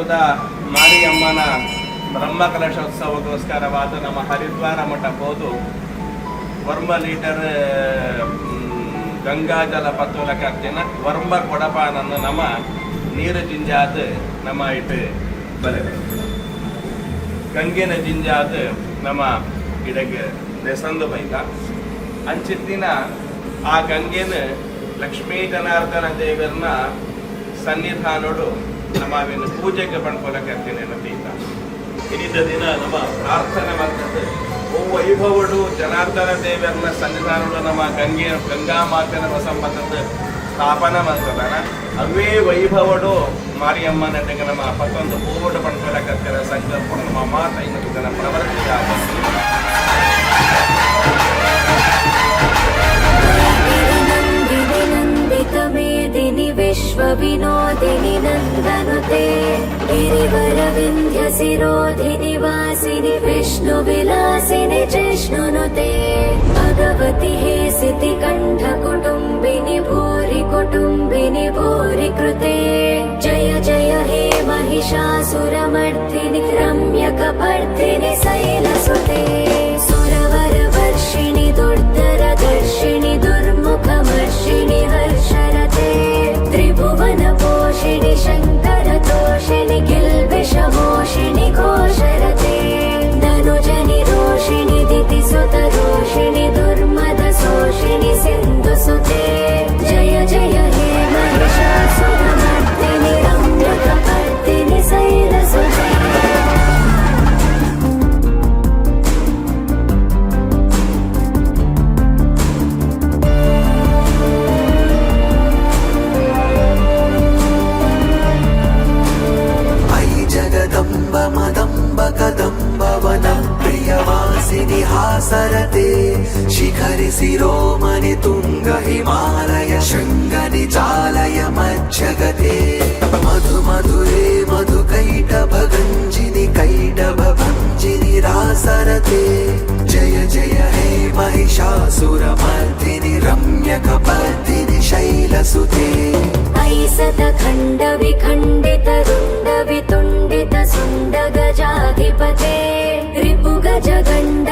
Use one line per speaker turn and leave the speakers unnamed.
ಹಬ್ಬದ ಮಾರಿಯಮ್ಮನ ಬ್ರಹ್ಮಕಲಶೋತ್ಸವಕ್ಕೋಸ್ಕರವಾದ ನಮ್ಮ ಹರಿದ್ವಾರ ಮಠ ಬೋದು ವರ್ಮ ಲೀಟರ್ ಗಂಗಾಜಲ ಪತ್ತೋಲಕರ್ತಿನ ವರ್ಮ ಕೊಡಪಾನನ್ನು ನಮ್ಮ ನೀರು ಜಿಂಜಾದ ನಮ್ಮ ಇಟ್ಟು ಬರಬೇಕು ಗಂಗೆನ ಜಿಂಜಾದ ನಮ್ಮ ಗಿಡಗೆ ನೆಸಂದು ಬೈಕ ಅಂಚಿತ್ತಿನ ಆ ಗಂಗೆನ ಲಕ್ಷ್ಮೀ ಜನಾರ್ದನ ದೇವರನ್ನ ಸನ್ನಿಧಾನೋಡು ನಮ್ಮ ಅವಿನ ಪೂಜೆಗೆ ಪಡ್ಕೊಳಕರ್ತೀನಿ ನದೀತ ಇನಿದ ದಿನ ನಮ್ಮ ಪ್ರಾರ್ಥನೆ ಮಾಡ್ತದೆ ಓ ವೈಭವಡು ಜನಾರ್ದನ ದೇವರನ್ನ ಸನ್ನಿಧಾನೋಡು ನಮ್ಮ ಗಂಗಾ ಮಾತನ ಸಂಬಂಧದ ಸ್ಥಾಪನ ಮಾಡ್ತದಾನ ಅವೇ ವೈಭವಡು ಮಾರಿಯಮ್ಮನ ನಮ್ಮ ಪತ್ತೊಂದು ಓಡು ಪಡ್ಕೊಳಕರ್ತಿರ ಸಂಕಲ್ಪ ನಮ್ಮ ಮಾತ ಇದನ್ನ ಪ್ರವರ್ತಿತ
मेदिनि विश्वविनोदिनि नन्दनुते गिरिवरविन्ध्य शिरोधिनि वासिनि विष्णुविलासिनि जिष्णुनुते भगवति हे सितिकण्ठकुटुम्बिनि भूरि कुटुम्बिनि भूरि कृते जय जय हे महिषासुरमर्दिनि रम्यकपर्दिनि शैलसुते सुरवरवर्षिणि दुर्धरदर्शिनि दुर्मुखमर्षिणि हर्षरते त्रिभुवनपोषिणि शङ्करतोषिणि किल्बिषमोषिणि घोषरते धनुजनि रोषिणि दितिसुतरोषिणि दुर्मदशोषिणि सिन्धुसुते जय जय हे महिषासुरमर्दिनि रम्यकपर्दिनि शैलसुते
प्रियवासिनि हासरते शिखरि शिरोमणि तुङ्ग हिमालय शृङ्गनि चालय मज्जगते मधु मधुरे मधुकैटभगञ्जिनि कैटभञ्जिनि रासरते जय जय हे महिषासुरमर्दिनि रम्यकपर्दिनि शैलसुते
ऐसतखण्ड विखण्डित रुण्ड वितुण्डित सुण्ड गजाधिपते रिपुगज गण्ड